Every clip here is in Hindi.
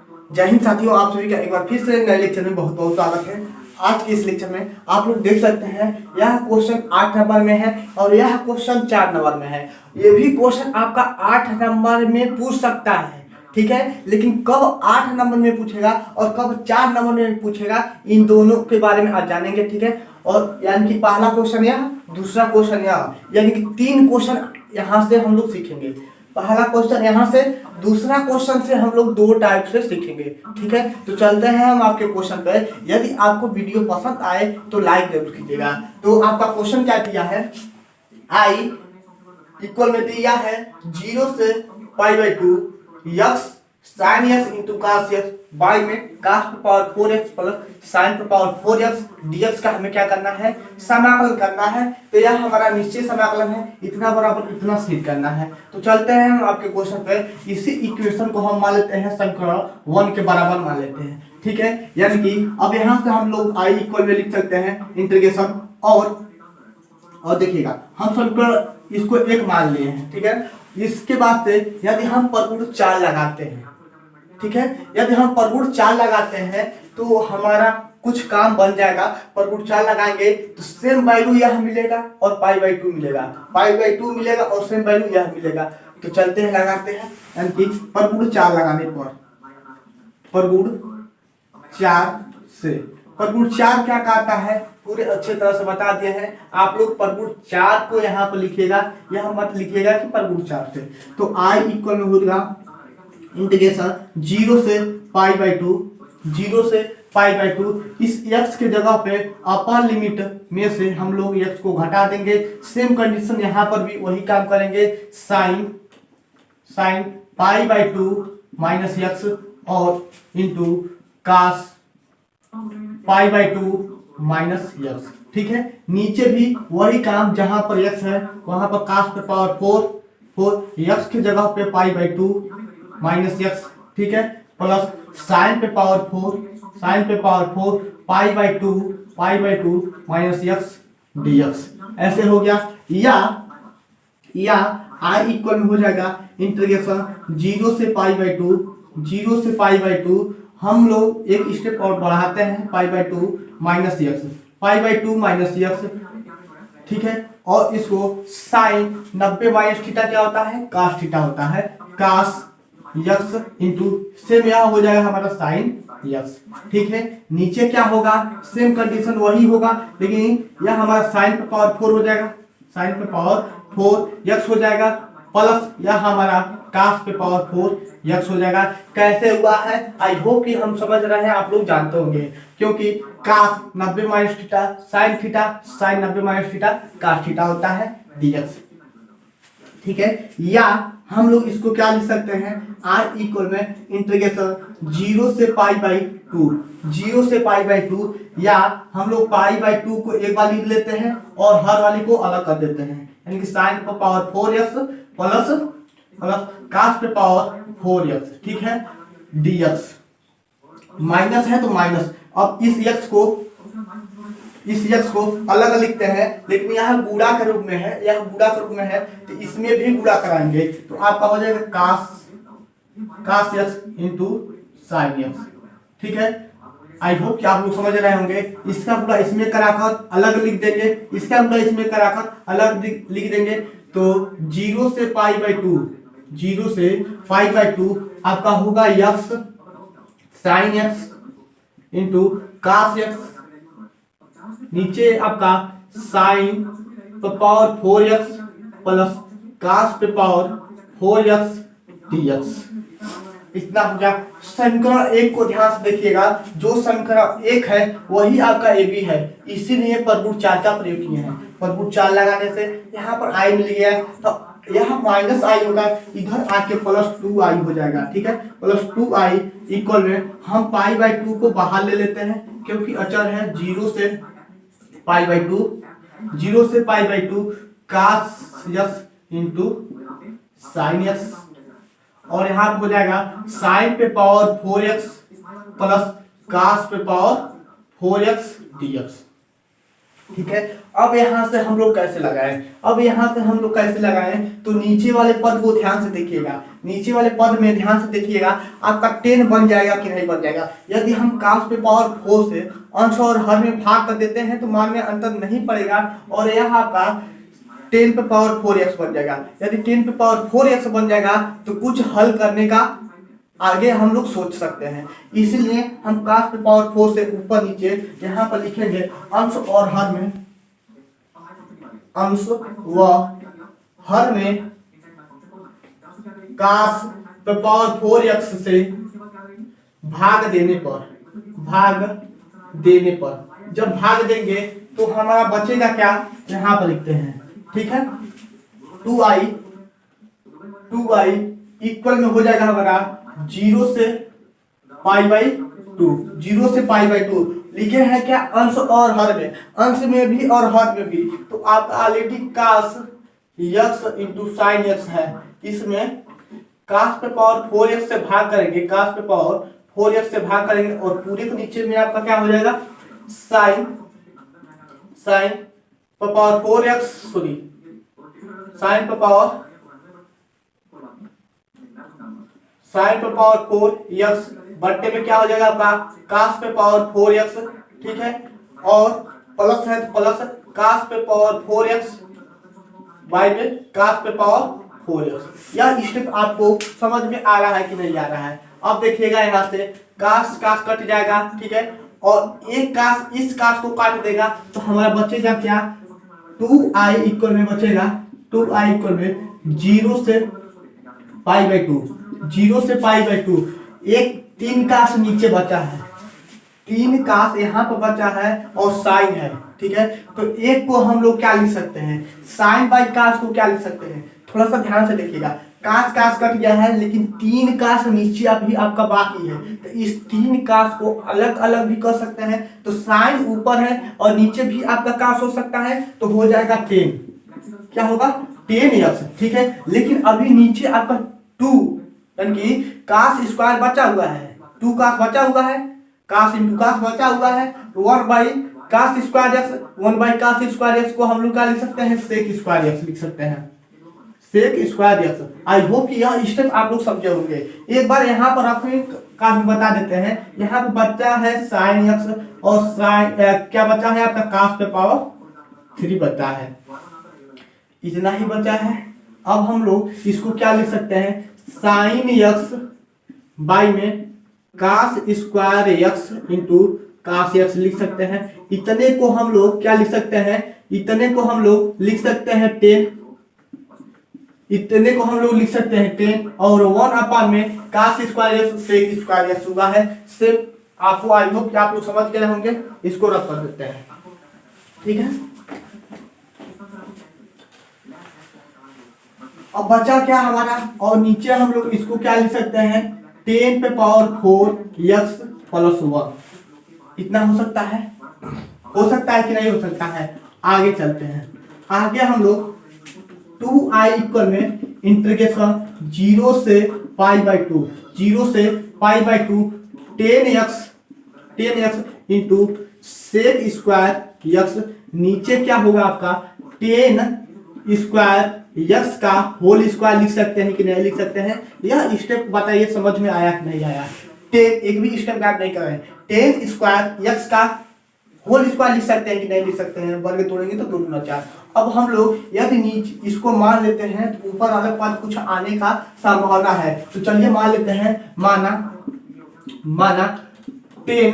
जय हिंद साथियों, आप सभी का एक बार फिर से नए लेक्चर में बहुत बहुत स्वागत है। आज के इस लेक्चर में आप लोग देख सकते हैं यह क्वेश्चन 8 नंबर में है और यह क्वेश्चन 4 नंबर में है। ये भी क्वेश्चन आपका 8 नंबर में पूछ सकता है, ठीक है, लेकिन कब 8 नंबर में पूछेगा और कब 4 नंबर में पूछेगा, इन दोनों के बारे में आज जानेंगे, ठीक है। और यानी कि पहला क्वेश्चन यह, दूसरा क्वेश्चन यह, यानी कि 3 क्वेश्चन यहाँ से हम लोग सीखेंगे। पहला क्वेश्चन यहाँ से, दूसरा क्वेश्चन से हम लोग 2 टाइप से सीखेंगे, ठीक है। तो चलते हैं हम आपके क्वेश्चन पे। यदि आपको वीडियो पसंद आए तो लाइक जरूर कीजिएगा। तो आपका क्वेश्चन क्या दिया है, आई इक्वल में दिया है 0 से π/2 x sin x into cos x by में cos पे पावर 4x प्लस sin पे पावर 4x dx का हमें क्या करना है, समाकलन करना है। तो यह हमारा निश्चित समाकलन है, इतना बराबर इतना सिद्ध करना है। तो चलते हैं हम आपके क्वेश्चन पे। इसी इक्वेशन को हम मान लेते हैं समीकरण 1 के बराबर मान लेते हैं, ठीक है। यानी कि अब यहाँ से हम लोग i इक्वल में लिख सकते हैं इंटीग्रेशन और देखिएगा हम समीकरण इसको 1 मान लिए हैं, ठीक है। इसके बाद से यदि हम प्रगुण 4 लगाते हैं, ठीक है, यदि हम प्रगुण 4 लगाते हैं तो हमारा कुछ काम बन जाएगा। प्रगुण 4 लगाएंगे तो सेम वैल्यू यह मिलेगा और π/2 मिलेगा, π/2 मिलेगा और सेम वैल्यू यह मिलेगा। तो चलते हैं लगाते हैं, यानी कि प्रगुण 4 लगाने पर प्रगुण 4 से प्रगुण 4 क्या कहता है पूरे अच्छे तरह से बता दिए हैं। आप लोग प्रगुण 4 को यहाँ पर लिखिएगा, यह मत लिखिएगा कि प्रगुण 4 से। तो i इक्वल में होगा इंटीग्रेशन 0 से π/2, 0 से π/2। इस x के जगह पे अपर लिमिट में से हम लोग x को घटा देंगे। सेम कंडीशन यहाँ पर भी वही काम करेंगे, sin π/2 माइनस x और इंटू cos π/2 माइनस x, ठीक है। नीचे भी वही काम, जहां पर x है वहां पर cos पे पावर 4 x के जगह पे π/2 माइनस x, ठीक है, प्लस sin पे पावर 4 π/2 माइनस x dx। ऐसे हो गया। या i इक्वल में हो जाएगा इंटीग्रेशन 0 से π/2 हम लोग एक स्टेप और बढ़ाते हैं, π/2 माइनस x, ठीक है। और इसको साइन 90 माइनस थीटा क्या होता है, cos थीटा होता है, cos x इंटू सेम यह हो जाएगा हमारा sin x, ठीक है। नीचे क्या होगा, सेम कंडीशन वही होगा, लेकिन यह हमारा sin पे पावर 4 हो जाएगा, sin पे पावर 4 x हो जाएगा, प्लस यह हमारा cos पे पावर 4 x हो जाएगा। कैसे हुआ है, आई होप कि हम समझ रहे हैं, आप लोग जानते होंगे, क्योंकि cos 90 minus theta sin 90 minus theta cos theta होता है dx, ठीक है। या हम लोग इसको क्या लिख सकते हैं, r इक्वल में इंटीग्रेशन 0 से π/2 या हम लोग π/2 को एक बार लिख लेते हैं और हर वाले को अलग कर देते हैं, यानी कि sin पे पावर 4x प्लस cos पे पावर 4x, ठीक है, dx। माइनस है तो माइनस, अब इस x को अलग लिखते हैं, लेकिन यह गुणा के रूप में है, तो इसमें भी गुणा कराएंगे तो आपका हो जाएगा cos x into sin x, ठीक है। आई होप कि आप लोग समझ रहे होंगे। इसका गुणा इसमें कराकर अलग लिख देंगे, इसका गुणा इसमें कराकर अलग लिख देंगे। तो 0 से π/2 आपका होगा x sin x into cos x, नीचे आपका sin पे पावर 4x प्लस cos पे पावर 4x dx। इतना हो गया। समीकरण 1 को ध्यान से देखिएगा, जो समीकरण 1 है वही आपका ए बी है, इसीलिए प्रगुण 4 का प्रयोग किए हैं। प्रगुण 4 लगाने से यहाँ पर i मिल गया, तो यहाँ माइनस i होगा, इधर आके प्लस 2i हो जाएगा, ठीक है। प्लस 2i इक्वल में हम π/2 को बाहर ले लेते हैं, क्योंकि अचर है 0 से π/2 cos x into sin x, और यहाँ पे हो जाएगा sin पे पावर 4x प्लस cos पे पावर 4x dx। ठीक है। अब यहाँ से हम लोग कैसे लगाएं, तो नीचे वाले पद को ध्यान से देखिएगा, नीचे वाले पद में ध्यान से देखिएगा, आपका 10 बन जाएगा कि नहीं बन जाएगा। यदि हम cos पे पावर 4 से अंश और हर में भाग कर देते हैं तो मान में अंतर नहीं पड़ेगा और यह आपका 10 पे पावर 4x बन जाएगा। यदि 10 पे पावर 4x बन जाएगा तो कुछ हल करने का आगे हम लोग सोच सकते हैं, इसलिए हम cos पे पावर 4 से ऊपर नीचे यहाँ पर लिखेंगे अंश और हर में, अंश व हर में cos पे पावर 4x से भाग देने पर जब भाग देंगे तो हमारा बचेगा क्या, यहाँ पर लिखते हैं, ठीक है। 2i इक्वल में हो जाएगा हमारा 0 से π/2, 0 से π/2 लिखे हैं क्या, अंश और हर में, अंश में भी और हर में भी। तो आपका already cos x into sine x है, इसमें cos पे पावर 4x से भाग करेंगे, cos पे पावर 4x से भाग करेंगे और पूरे के नीचे में आपका क्या हो जाएगा, साइन पे पावर 4x, साइन पे पावर 4x बट्टे में क्या हो जाएगा आपका cos पे पावर 4x, ठीक है। और प्लस है तो प्लस cos पे पावर 4x बाई में cos पे पावर 4x। यह स्टेप आपको समझ में आ रहा है कि नहीं आ रहा है। अब देखिएगा यहाँ से cos कट जाएगा, ठीक है, और एक cos इस cos को काट देगा तो हमारा बचेगा क्या, 2i इक्वल में बचेगा, 2i इक्वल में 0 से π/2, 0 से π/2। एक 3 cos नीचे बचा है, 3 cos यहाँ पर बचा है और साइन है, ठीक है। तो एक को हम लोग क्या लिख सकते हैं, साइन बाई cos को क्या लिख सकते हैं, थोड़ा सा ध्यान से देखिएगा, cos कट गया है लेकिन 3 cos नीचे अभी आपका बाकी है, तो इस 3 cos को अलग अलग भी कर सकते हैं। तो साइन ऊपर है और नीचे भी आपका cos हो सकता है, तो हो जाएगा 10, क्या होगा 10x, ठीक है। लेकिन अभी नीचे आपका 2 यानी कि cos स्क्वायर बचा हुआ है, 2 cos बचा हुआ है, cos इंटू cos बचा हुआ है, 1/cos square x, 1/cos square x को हम लोग क्या लिख सकते हैं, sec स्क्वायर x लिख सकते हैं, sec square x। I hope कि यह स्टेप आप लोग समझे होंगे। एक बार यहाँ पर रफी का भी बता देते हैं, यहाँ पर बच्चा है sin x और sin क्या बचा है आपका cos पे पावर 3 बचा है, इतना ही बचा है। अब हम लोग इसको क्या लिख सकते हैं, sin x बाई में cos square x into cos x लिख सकते हैं। इतने को हम लोग क्या लिख सकते हैं, इतने को हम लोग लिख सकते हैं 10, इतने को हम लोग लिख सकते हैं 10 और 1 में cos square x sec square x हुआ है। सिर्फ आपको आई होप कि आप लोग समझ गए होंगे, इसको रख कर देते हैं, ठीक है। अब बचा क्या हमारा, और नीचे हम लोग इसको क्या लिख सकते हैं, 10 पे पावर 4x प्लस 1, इतना हो सकता है कि नहीं हो सकता है। आगे चलते हैं, आगे हम लोग 2i इक्वल में इंटीग्रेशन 0 से π/2, 0 से π/2 10x into sec square x, नीचे क्या होगा आपका 10 स्क्वायर x का होल स्क्वायर लिख सकते हैं कि नहीं लिख सकते हैं। यह स्टेप बताइए समझ में आया कि नहीं आया, 10 एक भी स्टेप गायब नहीं कर रहे हैं, 10 स्क्वायर x का होल स्क्वायर लिख सकते हैं कि नहीं लिख सकते हैं, वर्ग तोड़ेंगे तो 2 गुना 4। अब हम लोग यदि नीचे इसको मान लेते हैं तो ऊपर वाला पद कुछ आने का संभावना है, तो चलिए मान लेते हैं, माना 10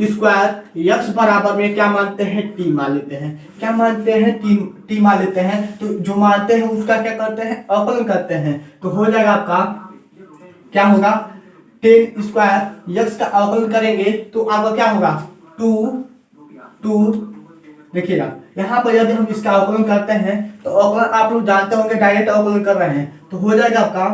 स्क्वायर x बराबर में क्या मानते हैं, t मान लेते हैं, क्या मानते हैं, t मान लेते हैं। तो जो मानते हैं उसका क्या करते हैं, अवकलन करते हैं, तो हो जाएगा आपका क्या होगा, 10 स्क्वायर x का अवकलन करेंगे तो आपका क्या होगा 2 देखिएगा यहाँ पर यदि हम इसका अवकलन करते हैं तो अवकलन आप लोग जानते होंगे, डायरेक्ट अवकलन कर रहे हैं, तो हो जाएगा आपका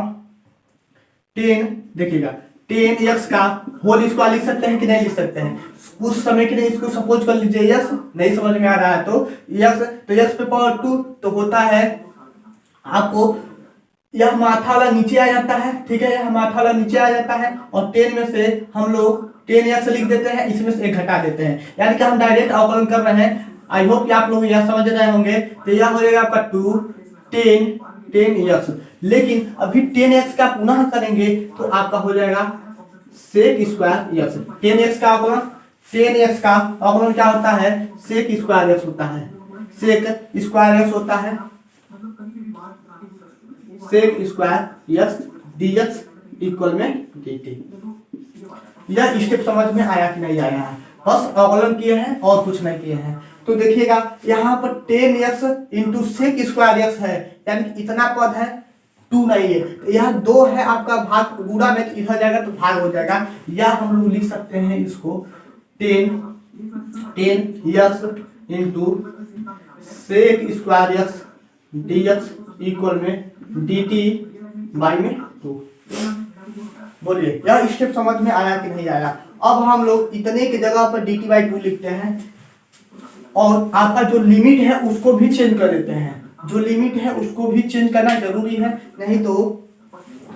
10, देखिएगा 10x का होल स्क्वायर लिख सकते हैं कि नहीं लिख सकते हैं। कुछ समय के लिए इसको सपोज कर लीजिए x, नहीं समझ में आ रहा है तो x पे पावर 2 तो होता है आपको यह माथा वाला नीचे आ जाता है, ठीक है, यह माथा वाला नीचे आ जाता है और 10 में से हम लोग 10x लिख देते हैं, इसमें से 1 घटा देते हैं, यानी कि हम डायरेक्ट अवकलन कर रहे हैं। आई होप कि आप लोग यह समझ रहे होंगे। तो यह हो जाएगा आपका 2 10x। लेकिन अभी 10x का पुनः करेंगे तो आपका हो जाएगा सेक स्क्वायर एक्स। 10x का अवकलन 10x का अवकलन क्या होता है? सेक स्क्वायर एक्स होता है। सेक स्क्वायर एक्स होता है sec square x dx equal में dt। यह स्टेप समझ में आया कि नहीं आया है? बस अवकलन किए हैं और कुछ नहीं किए हैं। तो देखिएगा यहाँ पर 10x into sec square x है, यानी कि इतना पद है, 2 नहीं है। तो यह 2 है आपका भाग, गुणा में इधर जाएगा तो भाग हो जाएगा। या हम लोग लिख सकते हैं इसको 10x into sec square x dx equal में dt बाई में 2। बोलिए यह स्टेप समझ में आया कि नहीं आया? अब हम लोग इतने की जगह पर dt बाई 2 लिखते हैं और आपका जो लिमिट है उसको भी चेंज कर देते हैं। जो लिमिट है उसको भी चेंज करना जरूरी है, नहीं तो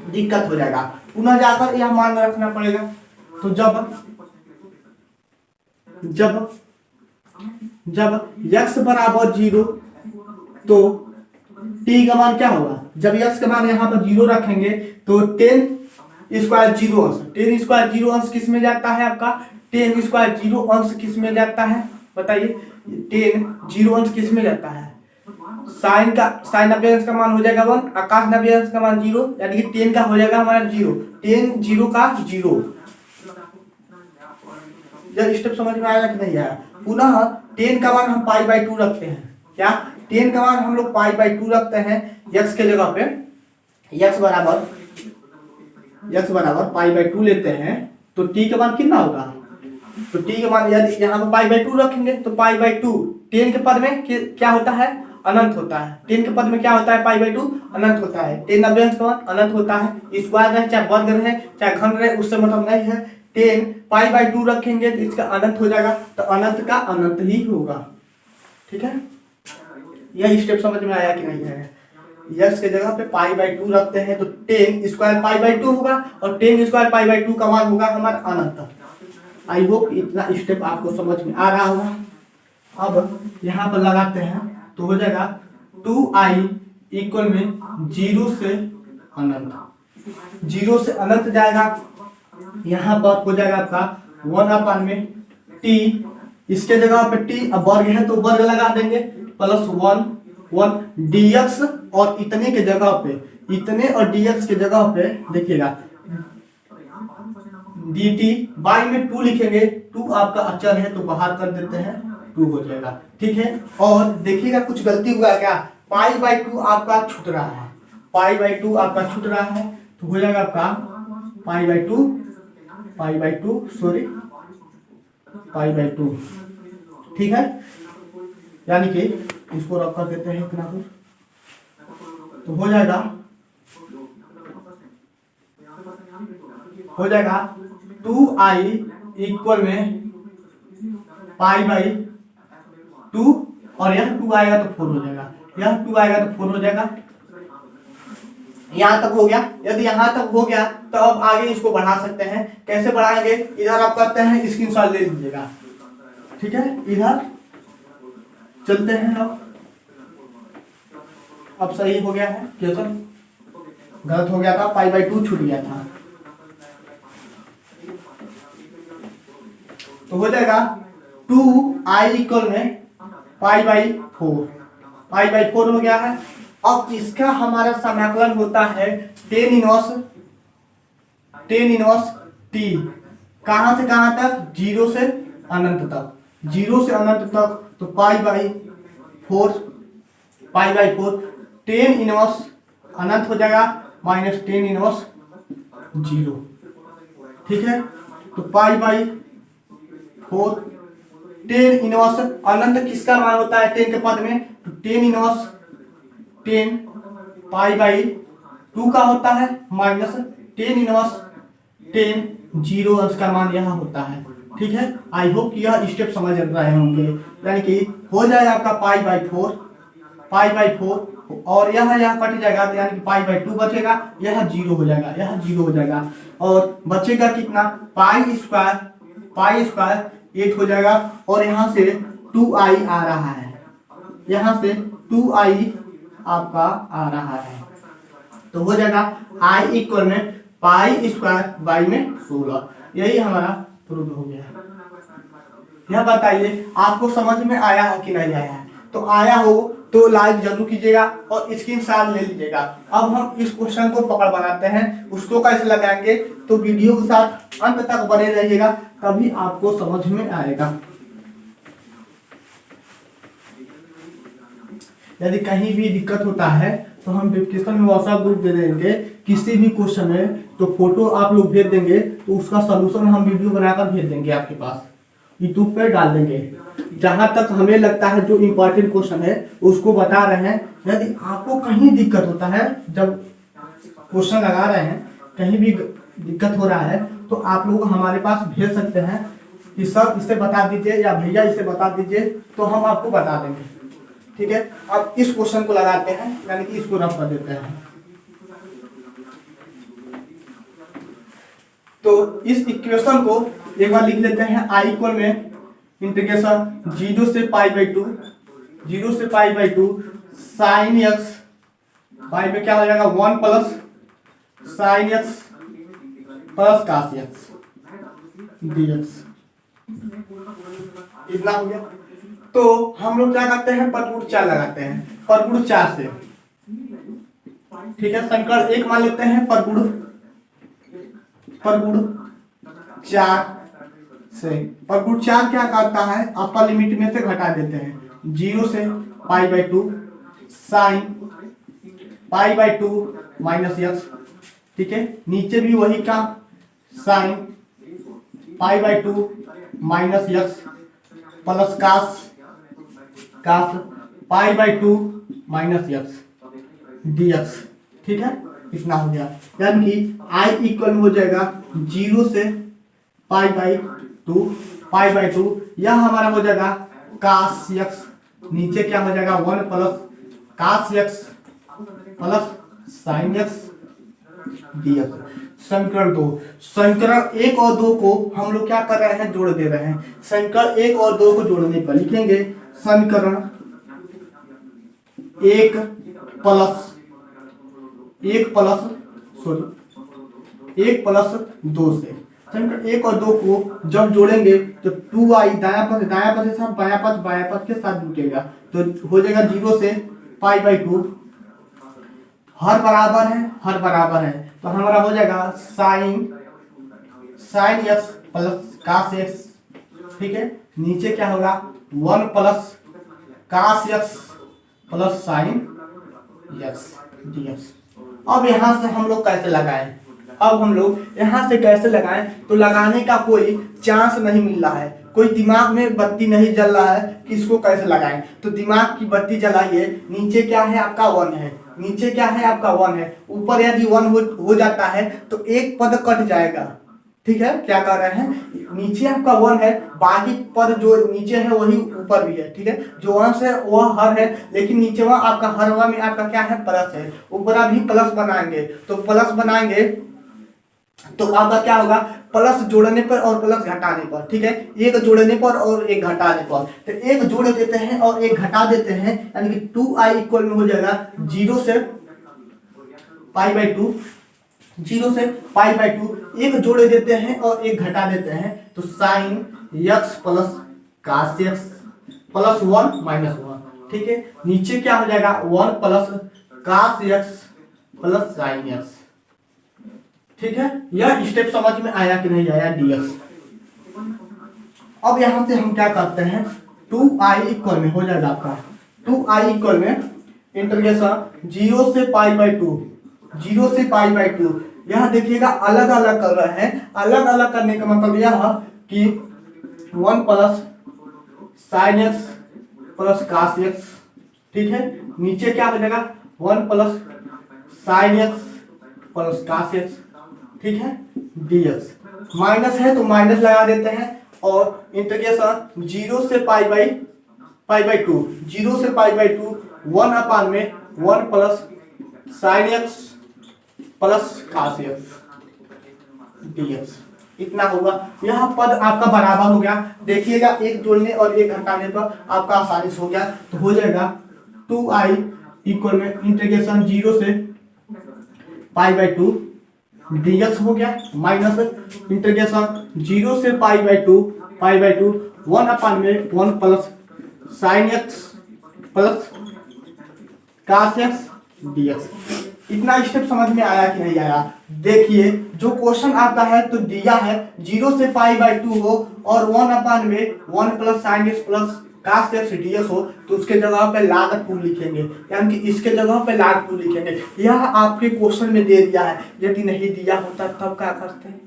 दिक्कत हो जाएगा। पुनः जाकर यह मान रखना पड़ेगा। तो जब x बराबर 0 तो t का मान क्या होगा? जब x का मान यहाँ पर 0 रखेंगे तो 10 स्क्वायर 0 अंश, 10 स्क्वायर 0 अंश किस में जाता है आपका? 10 स्क्वायर 0 अंश किस में जाता है बताइए? 10 0 अंश किस में जाता है? साइन 90 अंश का मान हो जाएगा 1, आकाश 90 अंश का मान 0, यानी कि 10 का हो जाएगा हमारा 0। 10 0 का 0। जब स्टेप समझ में आया कि नहीं आया? पुनः 10 का मान हम पाई बाई 2 रखते हैं। क्या 10 का मान हम लोग पाई बाई 2 रखते हैं x के जगह पे? x बराबर पाई बाई 2 लेते हैं तो t का मान कितना होगा? तो t का मान यदि यहाँ पर पाई बाई 2 रखेंगे तो पाई बाई 2 10 के पद में क्या होता है? अनंत होता है। 10 के पद में क्या होता है? पाई बाई 2 अनंत होता है। 10 90 अंश का मान अनंत होता है। स्क्वायर रहे चाहे वर्ग रहे चाहे घन रहे उससे मतलब नहीं है। 10 पाई बाई 2 रखेंगे तो इसका अनंत हो जाएगा, तो अनंत का अनंत ही होगा। ठीक है, यह स्टेप समझ में आया कि नहीं है? x के जगह पे पाई बाई 2 रखते हैं तो 10 स्क्वायर पाई बाई 2 होगा और 10 स्क्वायर पाई बाई 2 का मान होगा हमारा अनंत। आई होप इतना स्टेप आपको समझ में आ रहा होगा। अब यहाँ पर लगाते हैं तो हो जाएगा 2i इक्वल में 0 से अनंत। 0 से अनंत जाएगा, यहाँ पर हो जाएगा आपका 1 में t, इसके जगह पे t अब वर्ग है तो वर्ग लगा देंगे, प्लस 1 dx और इतने के जगह पे, इतने और dx के जगह पे देखिएगा dt बाई में 2 लिखेंगे। 2 आपका अचर है तो बाहर कर देते हैं, 2 हो जाएगा। ठीक है, और देखिएगा कुछ गलती हुआ क्या? पाई बाई 2 आपका छूट रहा है, पाई बाई 2 आपका छूट रहा है तो हो जाएगा आपका पाई बाई 2 सॉरी पाई बाई 2। ठीक है, यानी कि इसको रख कर देते हैं इतना कुछ, तो हो जाएगा 2i इक्वल में पाई बाई 2 और यह 2 आएगा तो 4 हो जाएगा, यह 2 आएगा तो 4 हो जाएगा। यहाँ तक हो गया। यदि यहाँ तक हो गया तो अब आगे इसको बढ़ा सकते हैं। कैसे बढ़ाएंगे? इधर आप करते हैं स्क्रीनशॉट ले लीजिएगा। ठीक है, इधर चलते हैं। अब सही हो गया है, क्वेश्चन गलत हो गया था, पाई बाई 2 छूट गया था। तो हो जाएगा 2i इक्वल में पाई बाई 4, पाई बाई 4 हो गया है। अब इसका हमारा समाकलन होता है टेन इनवर्स t, कहां से कहां तक? 0 से अनंत तक, 0 से अनंत तक। तो पाई बाई 4 टेन इनवर्स अनंत हो जाएगा माइनस टेन इनवर्स 0। ठीक है, तो पाई बाई 4 टेन इनवर्स अनंत किसका मान होता है 10 के पद में? तो टेन इनवर्स 10 पाई बाई 2 का होता है माइनस टेन इनवर्स 10 0 अंश का मान यहाँ होता है। ठीक है, आई होप कि यह स्टेप समझ रहे होंगे। यानी कि हो जाएगा आपका पाई बाई 4 और यह कट जाएगा, तो यानी कि पाई बाई 2 बचेगा, यह 0 हो जाएगा, और बचेगा कितना? पाई स्क्वायर 8 हो जाएगा। और यहाँ से 2i आ रहा है, यहाँ से 2i आपका आ रहा है, तो हो जाएगा i इक्वल में पाई स्क्वायर बाई में 16। यही हमारा प्रूफ हो गया। यह बताइए आपको समझ में आया है कि नहीं आया है? तो आया हो तो लाइक जरूर कीजिएगा और स्क्रीनशॉट ले लीजिएगा। अब हम इस क्वेश्चन को पकड़ बनाते हैं, उसको कैसे लगाएंगे, तो वीडियो के साथ अंत तक बने रहिएगा, तभी आपको समझ में आएगा। यदि कहीं भी दिक्कत होता है तो हम डिस्क्रिप्शन में व्हाट्सएप ग्रुप दे देंगे, किसी भी क्वेश्चन में तो फोटो आप लोग भेज देंगे, तो उसका सलूशन हम वीडियो बनाकर भेज देंगे आपके पास, यूट्यूब पे डाल देंगे। जहां तक हमें लगता है जो इम्पोर्टेंट क्वेश्चन है उसको बता रहे हैं। यदि आपको कहीं दिक्कत होता है, जब क्वेश्चन लगा रहे हैं कहीं भी दिक्कत हो रहा है, तो आप लोग हमारे पास भेज सकते हैं कि सर इसे बता दीजिए या भैया इसे बता दीजिए, तो हम आपको बता देंगे। ठीक है, अब इस क्वेश्चन को लगाते हैं, यानी कि इसको रफ कर देते हैं। तो इस इक्वेशन को एक बार लिख लेते हैं। i इक्वल में इंटीग्रेशन 0 से पाई बाई 2, 0 से pi by 2 sine x, pi में क्या हो जाएगा 1 plus sine x plus cos x dx। इतना हो गया। तो हम लोग क्या करते हैं, परपुट 4 लगाते हैं, परपुट 4 से। ठीक है, समीकरण 1 मान लेते हैं, परपुट 4 से। परपुट 4 क्या करता है, अपर लिमिट में से घटा देते हैं, 0 से pi by 2 sine pi by 2 minus x. ठीक है, नीचे भी वही का sine pi by 2 minus x plus cos pi by 2 minus x dx। ठीक है, इतना हो गया। यानी कि i इक्वल हो जाएगा 0 से पाई बाई 2 यह हमारा हो जाएगा कास एक्स, नीचे क्या हो जाएगा 1 plus cos x plus sine x dx। समीकरण 2, समीकरण 1 और 2 को हम लोग क्या कर रहे हैं, जोड़ दे रहे हैं। समीकरण 1 और 2 को जोड़ने पर लिखेंगे समीकरण 1 प्लस 2 से। समीकरण 1 और 2 को जब जोड़ेंगे तो 2i दायां पक्ष के साथ बायां पक्ष के साथ जुटेगा, तो हो जाएगा 0 से पाई बाई 2, हर बराबर है, तो हमारा हो जाएगा sine x plus cos x. ठीक है, नीचे क्या होगा 1 plus cos x plus sine x dx। अब यहाँ से हम लोग कैसे लगाएं, तो लगाने का कोई चांस नहीं मिल रहा है, कोई दिमाग में बत्ती नहीं जल रहा है कि इसको कैसे लगाएं। तो दिमाग की बत्ती जलाइए। नीचे क्या है आपका 1 है, ऊपर यदि 1 हो जाता है तो एक पद कट जाएगा। ठीक है, क्या कर रहे हैं, नीचे आपका 1 है, बाकी पद जो नीचे है वही ऊपर भी है। ठीक है, जो 1 है वह हर है, लेकिन नीचे वह आपका हर में आपका क्या है, प्लस है। ऊपर भी प्लस बनाएंगे, तो आपका क्या होगा, प्लस जोड़ने पर और प्लस घटाने पर। ठीक है, एक जोड़ने पर और एक घटाने पर, तो एक जोड़ देते हैं और एक घटा देते हैं, यानी कि 2i इक्वल में हो जाएगा 0 से पाई बाई 2, एक जोड़ देते हैं और एक घटा देते हैं, तो sine x plus cos x plus 1 minus 1। ठीक है, नीचे क्या हो जाएगा 1 plus cos x plus sine x. ठीक है, यह स्टेप समझ में आया कि नहीं आया dx। अब यहां से हम क्या करते हैं, 2i इक्वल में हो जाएगा आपका 2i इक्वल में इंटीग्रेशन 0 से पाई बाई 2। यह देखिएगा अलग अलग कर रहे हैं। अलग अलग करने का मतलब यह कि 1 plus sine x plus cos x. ठीक है, नीचे क्या हो जाएगा 1 plus sine x plus cos x. ठीक है, dx। माइनस है तो माइनस लगा देते हैं और इंटीग्रेशन 0 से पाई बाई 2 1 अपान में 1 plus sine x plus cos x dx। इतना होगा। यह पद आपका बराबर हो गया। देखिएगा एक जोड़ने और एक घटाने पर आपका आसानी से हो गया। तो हो जाएगा 2i इक्वल में इंटीग्रेशन 0 से π/2 dx हो गया, माइनस इंटीग्रेशन 0 से π/2 1 plus sine x plus cos x dx। इतना स्टेप समझ में आया कि नहीं आया? देखिए जो क्वेश्चन आपका है तो दिया है 0 से π/2 हो और 1 plus sine x plus cos x dx हो, तो उसके जगह पे log 2 लिखेंगे, यानी कि इसके जगह पे log 2 लिखेंगे। यह आपके क्वेश्चन में दे दिया है। यदि नहीं दिया होता तब क्या करते हैं?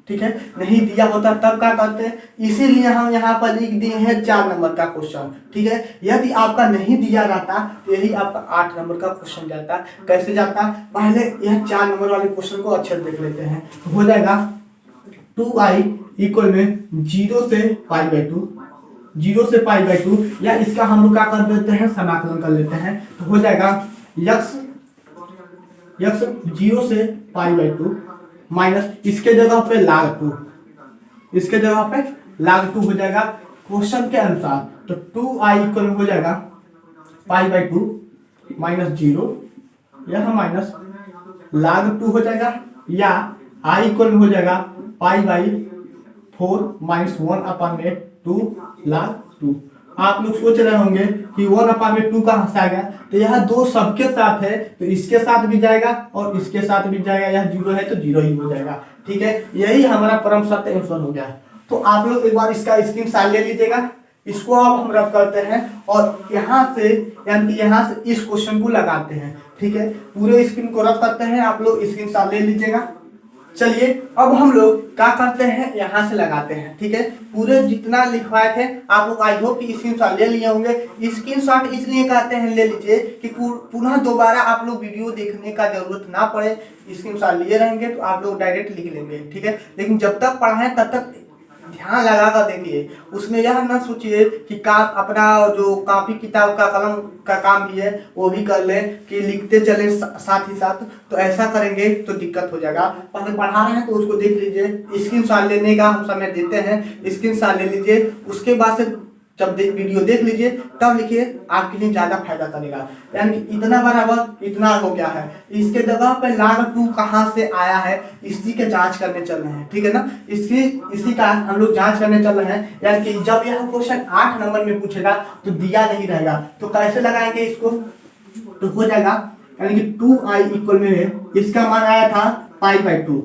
ठीक है, नहीं दिया होता तब क्या करते हैं? इसीलिए हम यहाँ पर लिख दिए हैं 4 नंबर का क्वेश्चन। ठीक है, यदि आपका नहीं दिया रहता तो यही आपका 8 नंबर का क्वेश्चन जाता। कैसे जाता? पहले यह 4 नंबर वाले क्वेश्चन को अच्छे देख लेते हैं। तो हो जाएगा 2i इक्वल में 0 से π/2 या इसका हम लोग क्या कर देते हैं, समाकलन कर लेते हैं। तो हो जाएगा x 0 से π/2 माइनस इसके जगह पे log 2, इसके जगह पे log 2 हो जाएगा क्वेश्चन के अनुसार। तो 2i इक्वल हो जाएगा π/2 माइनस 0, यह माइनस log 2 हो जाएगा, या i इक्वल हो जाएगा π/4 माइनस 1/2 log 2। आप लोग सोच रहे होंगे कि 1/2 कहाँ से आ गया? तो यह दो सबके साथ है तो इसके साथ भी जाएगा और इसके साथ भी जाएगा। यह 0 है तो 0 ही हो जाएगा। ठीक है, यही हमारा परम सत्य आंसर हो गया। तो आप लोग एक बार इसका स्क्रीनशॉट ले लीजिएगा। इसको अब हम रब करते हैं और यहाँ से यानी कि यहाँ से इस क्वेश्चन को लगाते हैं। ठीक है, पूरे स्क्रीन को रब करते हैं। आप लोग स्क्रीनशॉट ले लीजिएगा। चलिए अब हम लोग क्या करते हैं, यहाँ से लगाते हैं। ठीक है, पूरे जितना लिखवाए थे आप लोग आई होप कि स्क्रीनशॉट ले लिए होंगे। स्क्रीनशॉट इसलिए कहते हैं ले लीजिए कि पुनः दोबारा आप लोग वीडियो देखने का जरूरत ना पड़े। स्क्रीनशॉट लिए रहेंगे तो आप लोग डायरेक्ट लिख लेंगे। ठीक है, लेकिन जब तक पढ़ाएं तब तक ध्यान लगा कर देखिए। उसमें यह ना सोचिए कि अपना जो कॉपी किताब का कलम का काम भी है वो भी कर लें कि लिखते चले साथ ही साथ। तो ऐसा करेंगे तो दिक्कत हो जाएगा। पहले पढ़ा रहे हैं तो उसको देख लीजिए। स्क्रीनशॉट लेने का हम समय देते हैं, स्क्रीनशॉट ले लीजिए। उसके बाद से जब वीडियो देख लीजिए तब लिखिए, आपके लिए ज्यादा फायदा करेगा। यानी इतना बराबर इतना हो गया है, इसके जगह पे log 2 कहाँ से आया है इसी के जांच करने चल रहे हैं। ठीक है ना, इसी का हम लोग जांच करने चल रहे हैं। यानी कि जब यह क्वेश्चन 8 नंबर में पूछेगा तो दिया नहीं रहेगा, तो कैसे लगाएंगे इसको? तो हो जाएगा यानी कि 2i इक्वल में इसका मान आया था π/2,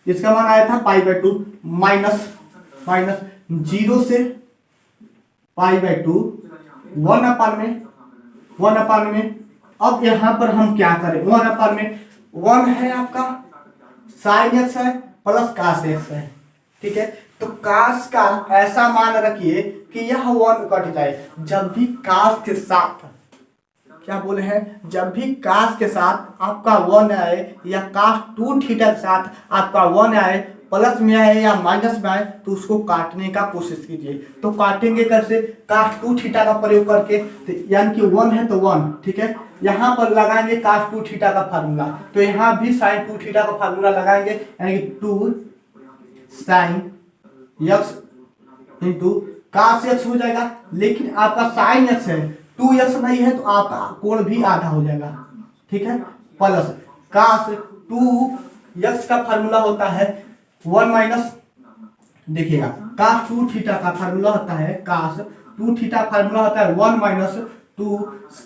इसका मान आया था π/2 माइनस 0 से π/2 1 में। अब यहाँ पर हम क्या करें? 1 है आपका साइन एक्स है प्लस cos x है। ठीक है, तो cos का ऐसा मान रखिए कि यह 1 कट जाए। जब भी cos के साथ क्या बोले हैं, जब भी cos के साथ आपका 1 आए या cos 2 थीटा के साथ आपका 1 आए, प्लस में आए या माइनस में आए, तो उसको काटने का कोशिश कीजिए। तो काटेंगे कैसे? cos 2 थीटा का प्रयोग करके। तो यानी कि 1 है तो 1। ठीक है, यहाँ पर लगाएंगे cos 2 थीटा का फार्मूला, तो यहाँ भी sin 2 थीटा का फार्मूला लगाएंगे, यानी कि 2 sin x into cos x हो जाएगा। लेकिन आपका sin x है, 2x नहीं है, तो आपका कोण भी आधा हो जाएगा। ठीक है, प्लस cos 2x का फार्मूला होता है 1 माइनस, देखिएगा cos 2 थीटा का फार्मूला होता है, cos 2 थीटा फार्मूला होता है 1 माइनस 2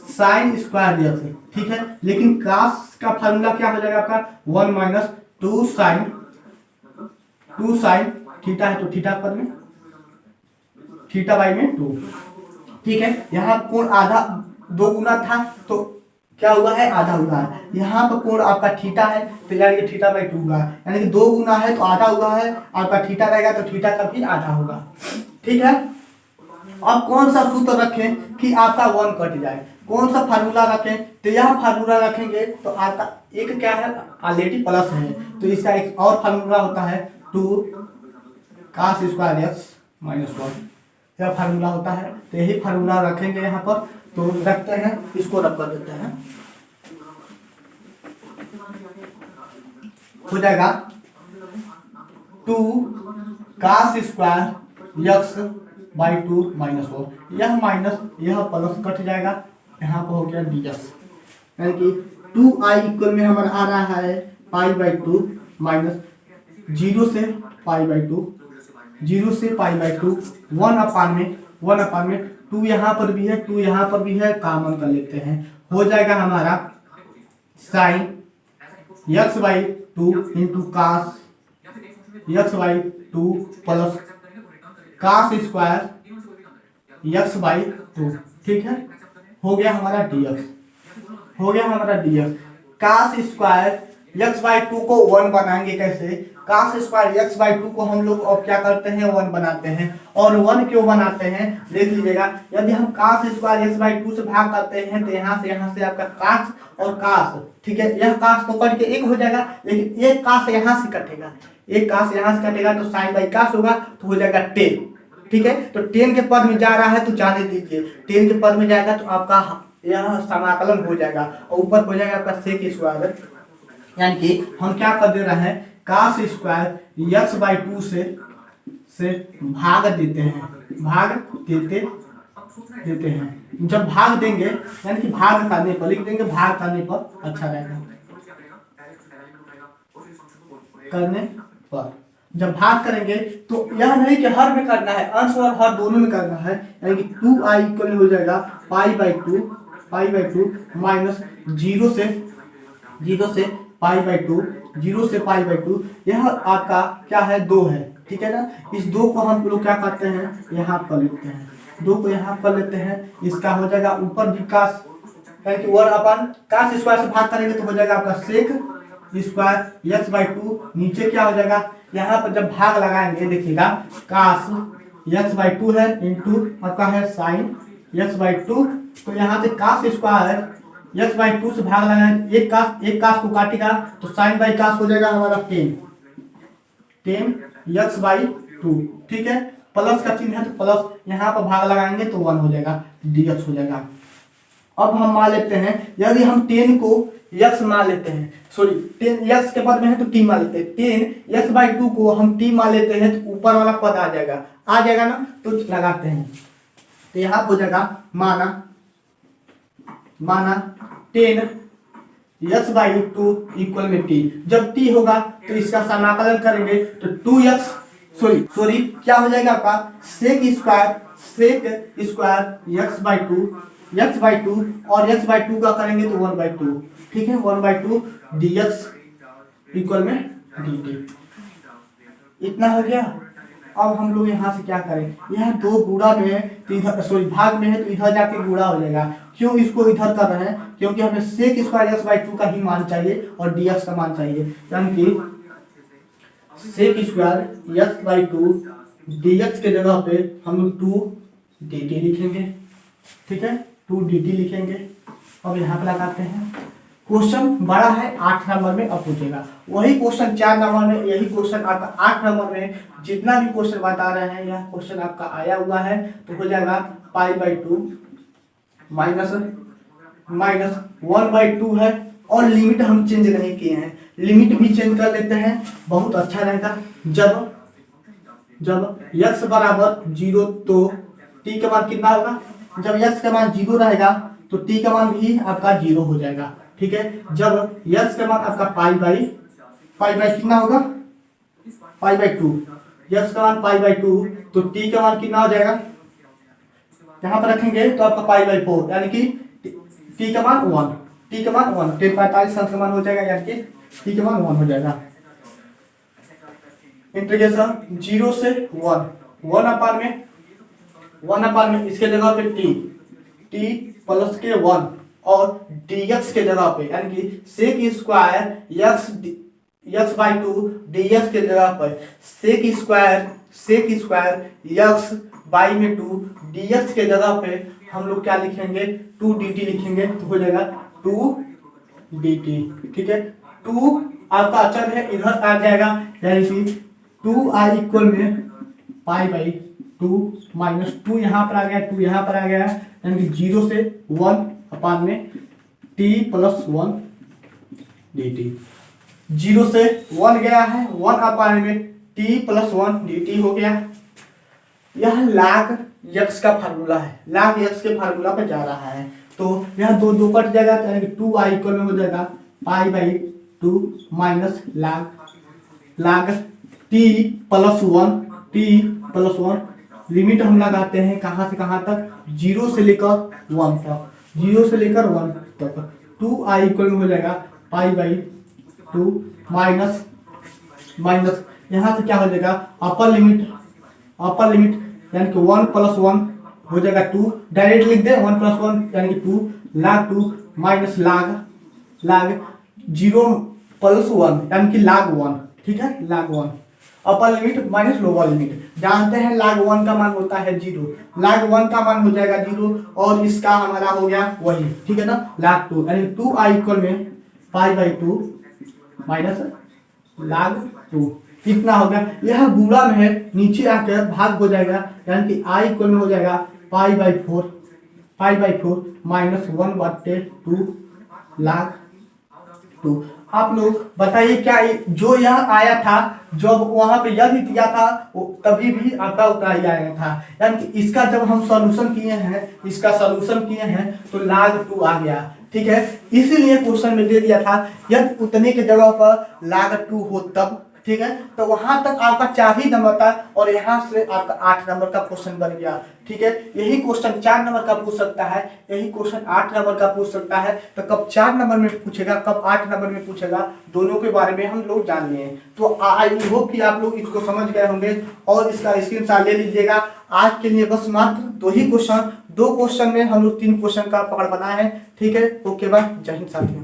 साइन स्क्वायर x। ठीक है, लेकिन cos का फार्मूला क्या हो जाएगा आपका 1 माइनस 2 साइन थीटा है तो थीटा पर में थीटा बाई में 2। ठीक है, यहाँ कोण आधा 2 गुना था तो क्या हुआ है, आधा हुआ है। यहाँ पर कोण आपका थीटा है तो यानी कि थीटा बाई 2 हुआ, यानी कि 2 गुना है तो आधा हुआ है। आपका थीटा रहेगा तो थीटा का भी आधा होगा। ठीक है, अब कौन सा सूत्र रखें कि आपका 1 कट जाए? कौन सा फार्मूला रखें? तो यह फार्मूला रखेंगे तो आपका एक क्या है, ऑलरेडी प्लस है, तो इसका एक और फार्मूला होता है 2 cos स्क्वायर x माइनस 1। यह फार्मूला होता है, तो यही फार्मूला रखेंगे यहाँ पर। तो रखते हैं, इसको रख कर देते हैं, हो जाएगा 2 cos square x by 2 minus 4, यह माइनस यह प्लस कट जाएगा, यहाँ पर हो गया डी एक्स, यानी कि 2i इक्वल में हमारा आ रहा है पाई बाई 2 माइनस 0 से पाई बाई 2, 0 से पाई बाई 2, 1 अपान में 2 यहाँ पर भी है, 2 यहाँ पर भी है, कॉमन कर लेते हैं, हो जाएगा हमारा sine x by 2 into cos x by 2 plus cos square x by 2, ठीक है, हो गया हमारा dx, हो गया हमारा dx। Cos square x by 2 को 1 बनाएंगे कैसे, कास स्क्वायर यक्स बाई 2 को हम लोग अब क्या करते हैं 1 बनाते हैं, और 1 क्यों बनाते हैं देख लीजिएगा, यदि हम कास स्क्वायर यक्स बाई 2 से भाग करते हैं तो यहाँ से आपका कास और कास, ठीक है, यह कास तो कट के एक हो जाएगा, लेकिन एक कास यहाँ से कटेगा, एक कास यहाँ से कटेगा तो साइन बाई कास होगा, तो हो जाएगा 10, ठीक है, तो 10 के पद में जा रहा है तो जाने दीजिए, 10 के पद में जाएगा तो आपका यह समाकलन हो जाएगा, और ऊपर हो जाएगा आपका सेक स्क्वायर, यानी कि हम क्या कर दे रहे हैं कास स्क्वायर यक्स बाई 2 से भाग देते हैं, भाग देते हैं, जब भाग देंगे यानी कि भाग करने पर लिख देंगे, भाग करने पर अच्छा रहेगा, करने पर जब भाग करेंगे तो यह नहीं कि हर में करना है, अंश और हर दोनों में करना है, यानी कि 2i इक्वल हो जाएगा पाई बाई 2 माइनस 0 से पाई बाई 2, 0 से पाई बाई 2, यह आपका क्या है 2 है, ठीक है ना, इस 2 को हम लोग क्या करते हैं यहाँ पर लिखते हैं, 2 को यहाँ पर लेते हैं, इसका हो जाएगा ऊपर भी कास, यानी कि 1 अपन कास स्क्वायर से भाग करेंगे तो हो जाएगा आपका सेक स्क्वायर यक्स बाई 2, नीचे क्या हो जाएगा, यहाँ पर जब भाग लगाएंगे देखिएगा कास यक्स बाई 2 है इंटू आपका है साइन यक्स बाई 2, तो यहाँ से कास स्क्वायर यक्स बाई 2 से भाग लगाएंगे, एक कास को काटेगा तो साइन बाई कास हो जाएगा हमारा 10 यक्स बाई 2, ठीक है, प्लस का चिन्ह है तो प्लस, यहाँ पर भाग लगाएंगे तो 1 हो जाएगा, dx हो जाएगा। अब हम मान लेते हैं यदि हम 10 को यक्स मान लेते हैं, सॉरी 10 यक्स के पद में है तो टी मान लेते हैं, 10 यक्स बाई 2 को हम टी मान लेते हैं तो ऊपर वाला पद आ जाएगा ना, तो लगाते हैं, तो यहाँ हो जाएगा माना 10 यक्स बाई 2 इक्वल में टी, जब टी होगा तो इसका समाकलन करेंगे तो 2x सॉरी क्या हो जाएगा आपका सेक स्क्वायर यक्स बाई 2 और यक्स बाई 2 का करेंगे तो 1/2, ठीक है, 1/2 dx इक्वल में dt, इतना हो गया। अब हम लोग यहाँ से क्या करें, यह 2 गुणा में है तो इधर सॉरी भाग में है तो इधर जाके गुणा हो जाएगा, क्यों इसको इधर कर रहे हैं, क्योंकि हमें सेक स्क्वायर यक्स बाई 2 का ही मान चाहिए और dx का मान चाहिए, यानी कि sec square x by 2 dx के जगह पे हम लोग 2 dt लिखेंगे, ठीक है, 2 dt लिखेंगे। अब यहाँ पे लगाते हैं, क्वेश्चन बड़ा है 8 नंबर में अब पूछेगा, वही क्वेश्चन 4 नंबर में, यही क्वेश्चन आपका 8 नंबर में, जितना भी क्वेश्चन बता रहे हैं यह क्वेश्चन आपका आया हुआ है, तो हो जाएगा पाई बाई 2 माइनस 1/2 है, और लिमिट हम चेंज नहीं किए हैं, लिमिट भी चेंज कर लेते हैं, बहुत अच्छा रहेगा। जब x बराबर 0 तो t का मान कितना होगा, जब x का मान 0 रहेगा तो t का मान भी आपका 0 हो जाएगा, ठीक है, जब x का मान आपका पाई बाई कितना होगा पाई बाई 2, x का मान पाई बाई 2 तो t का मान कितना हो जाएगा, यहाँ पर रखेंगे तो आपका पाई बाई 4, यानी कि t का मान 1, 1045 का मान हो जाएगा, यानी कि t का मान 1 हो जाएगा। इंटीग्रेशन 0 से 1 अपान में इसके जगह पे t प्लस के 1 और dx के जगह पे, यानी कि sec square x by 2 dx के जगह पर सेक स्क्वायर यक्स बाई में 2 dx के जगह पे हम लोग क्या लिखेंगे 2 dt लिखेंगे, तो हो जाएगा 2 dt, ठीक है, 2 आपका अचर है इधर आ जाएगा, यानी कि 2i इक्वल में पाई बाई 2 माइनस 2 यहाँ पर आ गया, 2 यहाँ पर आ गया, यानी कि 0 से 1 अपान में t प्लस 1 dt, 0 से 1 गया है, 1 अपान में t+1 dt हो गया। यह log x का फार्मूला है, log x के फार्मूला पर जा रहा है, तो यह दो दो कट जाएगा, यानी कि 2 i इक्वल में हो जाएगा π/2 माइनस log t+1 लिमिट हम लगाते हैं कहाँ से कहाँ तक, 0 से लेकर 1 तक, 0 से लेकर 1 तक। 2i इक्वल में हो जाएगा π/2 माइनस यहाँ से क्या हो जाएगा, अपर लिमिट यानी कि 1+1 हो जाएगा 2, डायरेक्ट लिख दे 1+1 यानी कि 2 log 2 माइनस log 0+1 यानी कि log 1, ठीक है, log 1 upper limit minus lower limit. जानते हैं log 1 का मान होता है 0, log 1 का मान हो जाएगा 0 और इसका हमारा हो गया वही, ठीक है ना, log 2 यानी 2i इक्वल में π/2 माइनस log 2 कितना हो गया, यह गुणा में है, नीचे आकर भाग हो जाएगा, यानी कि i इक्वल में हो जाएगा π/4 माइनस 1/2 log 2। आप लोग बताइए क्या जो यह आया था, जब वहां पे यह भी दिया था तभी भी आपका उत्तर ही आया था, यानी कि इसका जब हम सॉल्यूशन किए हैं तो log 2 आ गया, ठीक है। इसीलिए क्वेश्चन में दे दिया था यदि उतने के जगह पर log 2 हो तब, ठीक है, तो वहां तक आपका 4 ही नंबर था और यहाँ से आपका 8 नंबर का क्वेश्चन बन गया, ठीक है। यही क्वेश्चन 4 नंबर का पूछ सकता है, यही क्वेश्चन 8 नंबर का पूछ सकता है, तो कब 4 नंबर में पूछेगा कब 8 नंबर में पूछेगा, दोनों के बारे में हम लोग जान लिए। तो आई होप कि आप लोग इसको समझ गए होंगे और इसका स्क्रीनशॉट ले लीजिएगा। आज के लिए बस मात्र 2 ही क्वेश्चन, 2 क्वेश्चन में हम लोग 3 क्वेश्चन का पकड़ बनाए हैं, ठीक है। ओके बाय, जय हिंद साथियों।